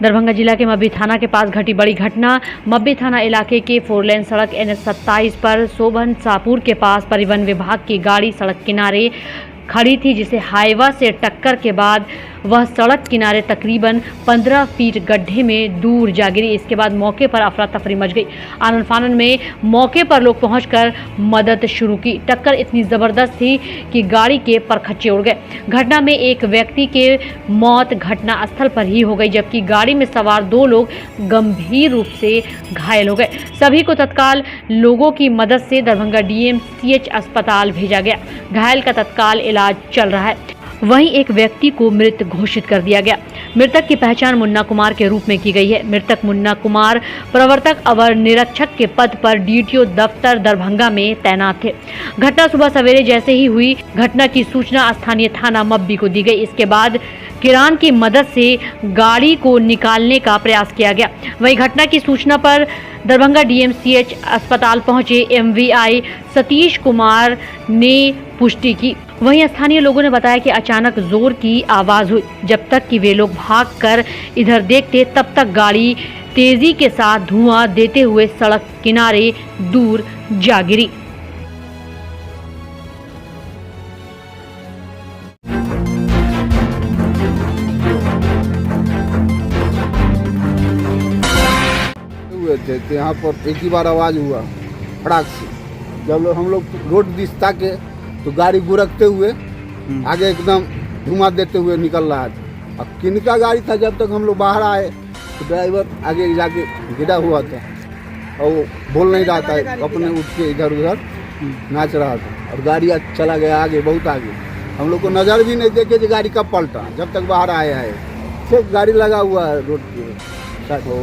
दरभंगा जिला के मब्बी थाना के पास घटी बड़ी घटना। मब्बी थाना इलाके के 4 लेन सड़क NH 27 पर शोभन शाहपुर के पास परिवहन विभाग की गाड़ी सड़क किनारे खड़ी थी, जिसे हाईवा से टक्कर के बाद वह सड़क किनारे तकरीबन 15 फीट गड्ढे में दूर जा गिरी। इसके बाद मौके पर अफरा तफरी मच गई। आनन फानन में मौके पर लोग पहुंचकर मदद शुरू की। टक्कर इतनी ज़बरदस्त थी कि गाड़ी के परखच्चे उड़ गए। घटना में एक व्यक्ति के मौत घटना स्थल पर ही हो गई, जबकि गाड़ी में सवार 2 लोग गंभीर रूप से घायल हो गए। सभी को तत्काल लोगों की मदद से दरभंगा DMCH अस्पताल भेजा गया। घायल का तत्काल इलाज चल रहा है। वहीं एक व्यक्ति को मृत घोषित कर दिया गया। मृतक की पहचान मुन्ना कुमार के रूप में की गई है। मृतक मुन्ना कुमार प्रवर्तक अवर निरीक्षक के पद पर DTO दफ्तर दरभंगा में तैनात थे। घटना सुबह सवेरे जैसे ही हुई, घटना की सूचना स्थानीय थाना मब्बी को दी गई। इसके बाद किरान की मदद से गाड़ी को निकालने का प्रयास किया गया। वहीं घटना की सूचना पर दरभंगा DMCH अस्पताल पहुंचे MVI सतीश कुमार ने पुष्टि की। वहीं स्थानीय लोगों ने बताया कि अचानक जोर की आवाज हुई। जब तक कि वे लोग भागकर इधर देखते, तब तक गाड़ी तेजी के साथ धुआं देते हुए सड़क किनारे दूर जा गिरी। हुए थे तो यहाँ पर एक ही बार आवाज़ हुआ फटाक से। जब हम लोग रोड दिशता के तो गाड़ी गुरकते हुए आगे एकदम धुआं देते हुए निकल रहा था। अब किनका गाड़ी था, जब तक हम लोग बाहर आए तो ड्राइवर आगे जाके गिरा हुआ था और वो बोल नहीं रहा था, अपने उठ के इधर उधर नाच रहा था और गाड़ी चला गया आगे, बहुत आगे। हम लोग को नज़र भी नहीं देखे कि गाड़ी कब पलटा। जब तक बाहर आए हैं सिर्फ गाड़ी लगा हुआ है रोड पे, तो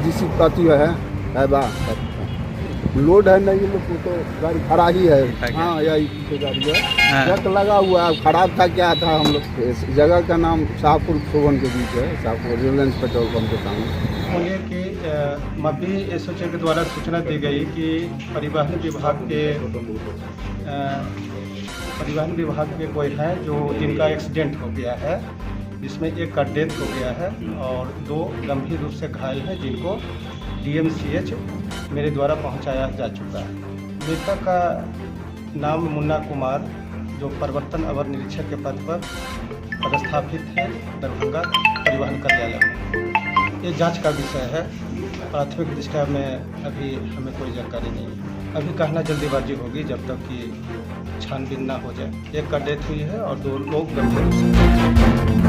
जिसी पति है बात लोड है नहीं, लोग को तो गाड़ी खड़ा ही है। हाँ, यही पीछे गाड़ी है, जट लगा हुआ है। खराब था क्या था, हम लोग इस जगह का नाम शाहपुर शोभन के बीच है, शाहपुर रिलायंस पेट्रोल पंप के सामने। बोलिए कि मब्बी SHO के द्वारा सूचना दी गई कि परिवहन विभाग के कोई है जो जिनका एक्सीडेंट हो गया है, जिसमें एक का डेथ हो गया है और 2 गंभीर रूप से घायल हैं, जिनको DMCH मेरे द्वारा पहुंचाया जा चुका है। मृतक का नाम मुन्ना कुमार, जो प्रवर्तन अवर निरीक्षक के पद पर पदस्थापित है दरभंगा परिवहन कार्यालय में। ये जांच का विषय है। प्राथमिक दृष्टया में अभी हमें कोई जानकारी नहीं है। अभी कहना जल्दीबाजी होगी जब तक कि छानबीन ना हो जाए। एक का डेथ हुई है और 2 लोग गंभीर रूप से